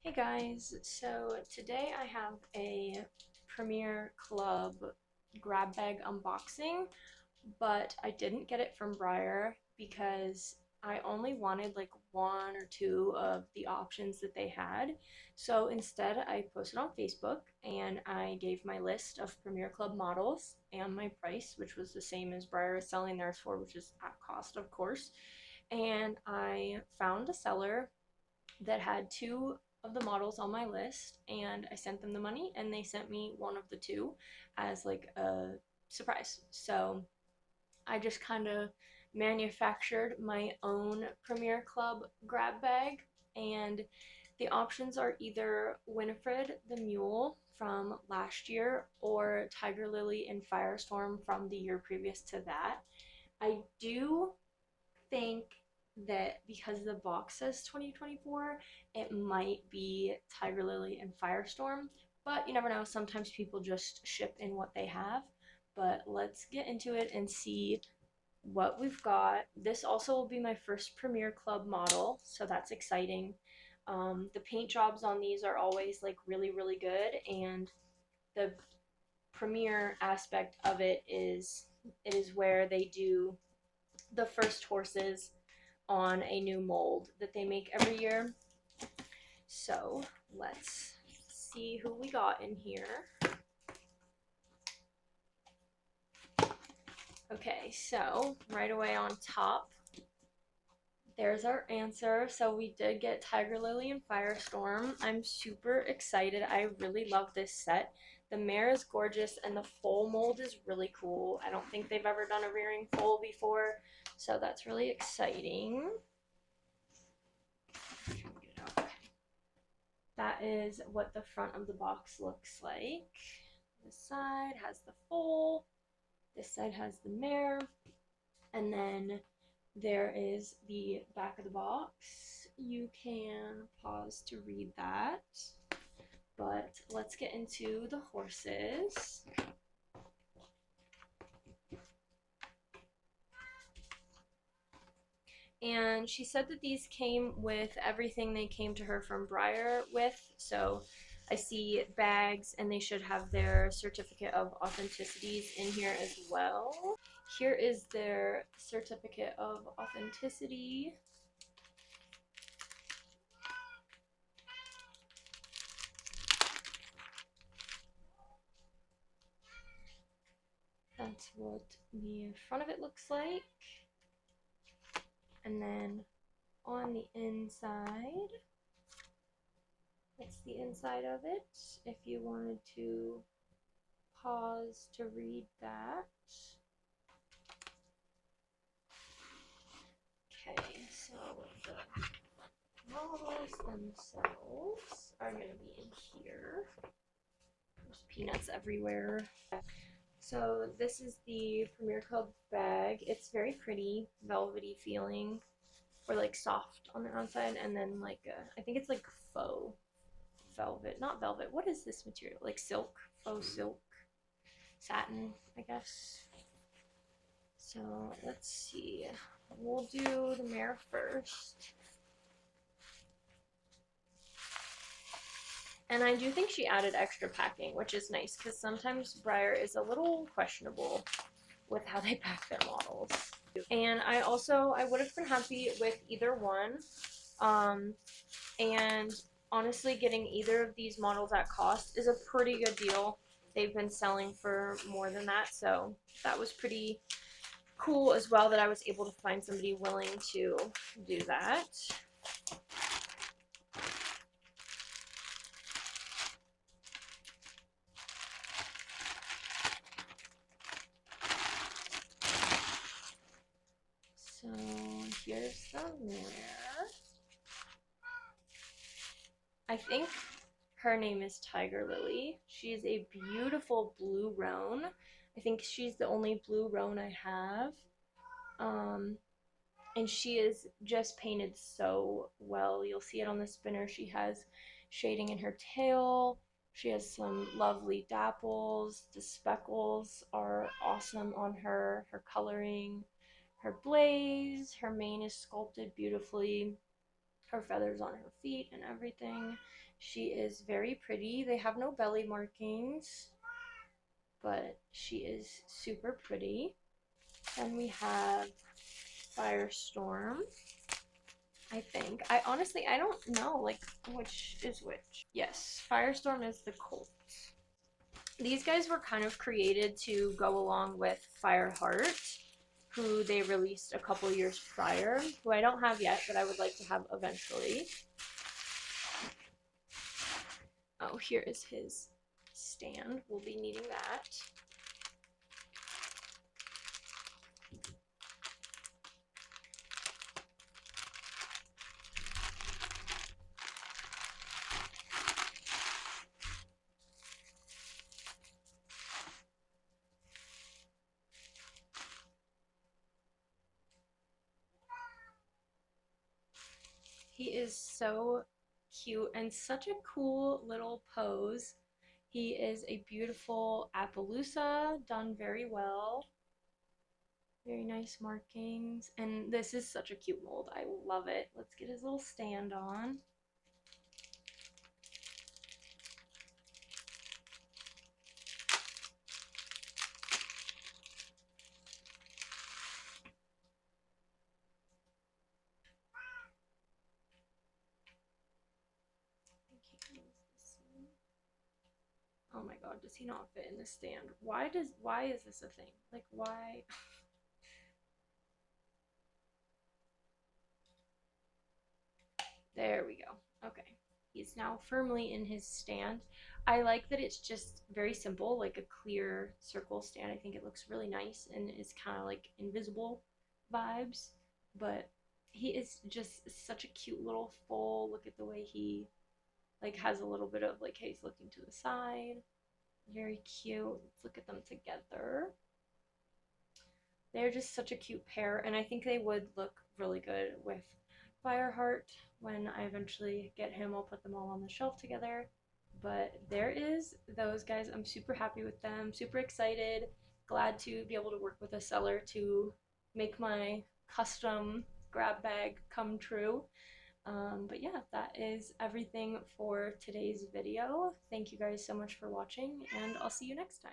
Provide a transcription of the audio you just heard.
Hey guys, so today I have a Premier Club grab bag unboxing, but I didn't get it from Breyer because I only wanted like one or two of the options that they had. So instead, I posted on Facebook and I gave my list of Premier Club models and my price, which was the same as Breyer is selling theirs for, which is at cost, of course. And I found a seller that had two of the models on my list, and I sent them the money and they sent me one of the two as like a surprise. So I just kind of manufactured my own Premier Club grab bag, and the options are either Winifred the Mule from last year or Tigerlily and Firestorm from the year previous to that. I do think that because the box says 2024, it might be Tigerlily and Firestorm, but you never know. Sometimes people just ship in what they have. But let's get into it and see what we've got. This also will be my first Premier Club model, so that's exciting. The paint jobs on these are always like really, really good, and the Premier aspect of it is where they do the first horses on a new mold that they make every year. So let's see who we got in here. Okay, so right away on top, there's our answer. So we did get Tigerlily and Firestorm. I'm super excited. I really love this set. The mare is gorgeous and the foal mold is really cool. I don't think they've ever done a rearing foal before, so that's really exciting. That is what the front of the box looks like. This side has the foal, this side has the mare, and then there is the back of the box. You can pause to read that, but let's get into the horses. And she said that these came with everything they came to her from Breyer with. So I see bags, and they should have their certificate of authenticities in here as well. Here is their certificate of authenticity. That's what the front of it looks like. And then on the inside, that's the inside of it, if you wanted to pause to read that. Okay, so the models themselves are going to be in here. There's peanuts everywhere. So this is the Premier Club bag. It's very pretty, velvety feeling, or like soft on the outside, and then like I think it's like faux velvet, not velvet. What is this material? Like silk, faux silk, satin, I guess. So let's see. We'll do the mare first. And I do think she added extra packing, which is nice because sometimes Breyer is a little questionable with how they pack their models. And I would have been happy with either one. And honestly, getting either of these models at cost is a pretty good deal. They've been selling for more than that, so that was pretty cool as well that I was able to find somebody willing to do that. So here's the mare. I think her name is Tigerlily. She is a beautiful blue roan. I think she's the only blue roan I have. And she is just painted so well. You'll see it on the spinner. She has shading in her tail. She has some lovely dapples. The speckles are awesome on her. Her coloring, her blaze, her mane is sculpted beautifully. her feathers on her feet and everything. She is very pretty. They have no belly markings, but she is super pretty. Then we have Firestorm, I think. I don't know, like, which is which. Yes, Firestorm is the colt. These guys were kind of created to go along with Fireheart, who they released a couple years prior, who I don't have yet, but I would like to have eventually. Oh, here is his stand. We'll be needing that. He is so cute and such a cool little pose. He is a beautiful Appaloosa, done very well. Very nice markings. And this is such a cute mold. I love it. Let's get his little stand on. Oh my god, does he not fit in the stand? Why is this a thing? Like, why? There we go. Okay. He's now firmly in his stand. I like that it's just very simple, like a clear circle stand. I think it looks really nice and is kind of like invisible vibes. But he is just such a cute little foal. Look at the way he like has a little bit of like he's looking to the side. Very cute. Let's look at them together. They're just such a cute pair, and I think they would look really good with Fireheart. When I eventually get him, I'll put them all on the shelf together. But there is those guys. I'm super happy with them, super excited, glad to be able to work with a seller to make my custom grab bag come true. But yeah, that is everything for today's video. Thank you guys so much for watching, and I'll see you next time.